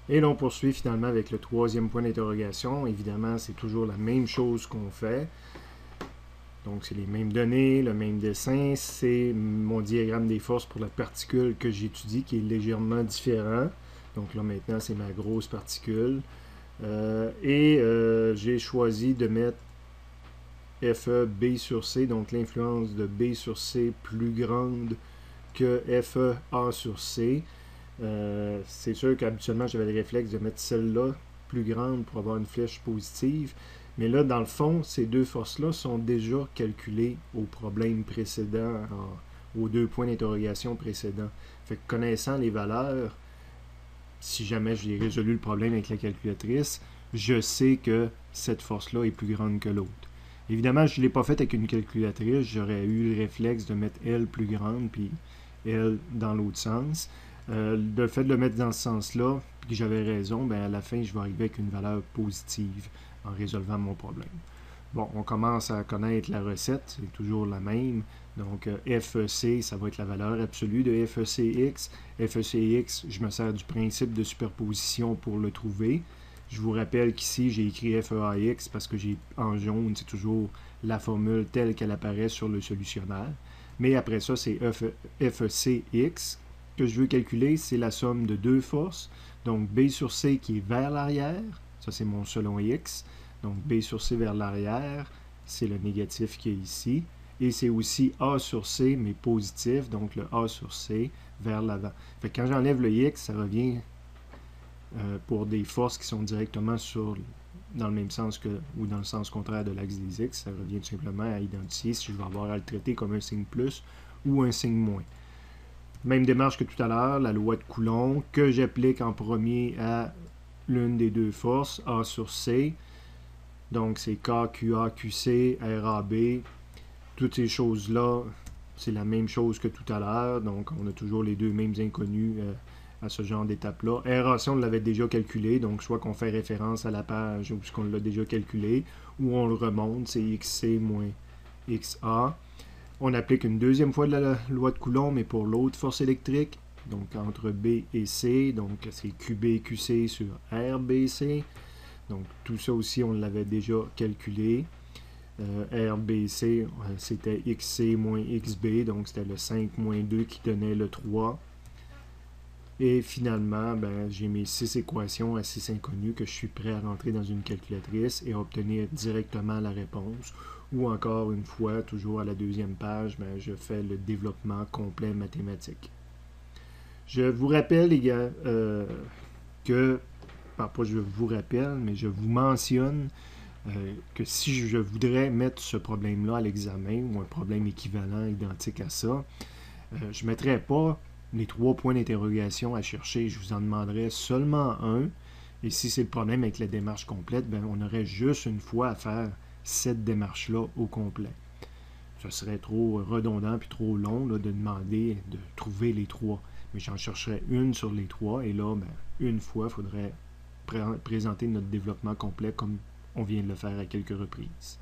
Et l'on poursuit finalement avec le troisième point d'interrogation. Évidemment, c'est toujours la même chose qu'on fait. Donc, c'est les mêmes données, le même dessin. C'est mon diagramme des forces pour la particule que j'étudie, qui est légèrement différent. Donc là, maintenant, c'est ma grosse particule. J'ai choisi de mettre FE B sur C, donc l'influence de B sur C plus grande que FE A sur C. C'est sûr qu'habituellement, j'avais le réflexe de mettre celle-là plus grande pour avoir une flèche positive. Mais là, dans le fond, ces deux forces-là sont déjà calculées au problème précédent, aux deux points d'interrogation précédents. Fait que connaissant les valeurs, si jamais j'ai résolu le problème avec la calculatrice, je sais que cette force-là est plus grande que l'autre. Évidemment, je ne l'ai pas fait avec une calculatrice, j'aurais eu le réflexe de mettre elle plus grande, puis elle dans l'autre sens. Le fait de le mettre dans ce sens-là, puis que j'avais raison, ben à la fin, je vais arriver avec une valeur positive en résolvant mon problème. Bon, on commence à connaître la recette, c'est toujours la même. Donc, FEC, ça va être la valeur absolue de FECX. FECX, je me sers du principe de superposition pour le trouver. Je vous rappelle qu'ici, j'ai écrit FEAX parce que j'ai en jaune, c'est toujours la formule telle qu'elle apparaît sur le solutionnaire. Mais après ça, c'est FECX que je veux calculer, c'est la somme de deux forces. Donc, B sur C qui est vers l'arrière, ça c'est mon selon X. Donc, B sur C vers l'arrière, c'est le négatif qui est ici. Et c'est aussi A sur C, mais positif, donc le A sur C vers l'avant. Fait que quand j'enlève le X, ça revient pour des forces qui sont directement dans le même sens ou dans le sens contraire de l'axe des X. Ça revient tout simplement à identifier si je vais avoir à le traiter comme un signe plus ou un signe moins. Même démarche que tout à l'heure, la loi de Coulomb, que j'applique en premier à l'une des deux forces, A sur C. Donc, c'est K, QA, QC, RAB. Toutes ces choses-là, c'est la même chose que tout à l'heure. Donc, on a toujours les deux mêmes inconnus à ce genre d'étape-là. RAC, on l'avait déjà calculé. Donc, soit qu'on fait référence à la page où on l'a déjà calculé, ou on le remonte, c'est XC moins XA. On applique une deuxième fois la loi de Coulomb, mais pour l'autre force électrique. Donc, entre B et C. Donc, c'est QB, QC sur RBC. Donc, tout ça aussi, on l'avait déjà calculé. RBC, c'était XC moins XB, donc c'était le 5 moins 2 qui donnait le 3. Et finalement, j'ai mes 6 équations à 6 inconnues que je suis prêt à rentrer dans une calculatrice et à obtenir directement la réponse. Ou encore une fois, toujours à la deuxième page, je fais le développement complet mathématique. Je vous rappelle, les gars, que pas je vous rappelle, mais je vous mentionne que si je voudrais mettre ce problème-là à l'examen, ou un problème équivalent, identique à ça, je ne mettrais pas les 3 points d'interrogation à chercher, je vous en demanderais seulement un, et si c'est le problème avec la démarche complète, on aurait juste une fois à faire cette démarche-là au complet. Ce serait trop redondant puis trop long là, de demander de trouver les 3. Mais j'en chercherais une sur les 3, et là, une fois, il faudrait présenter notre développement complet comme on vient de le faire à quelques reprises.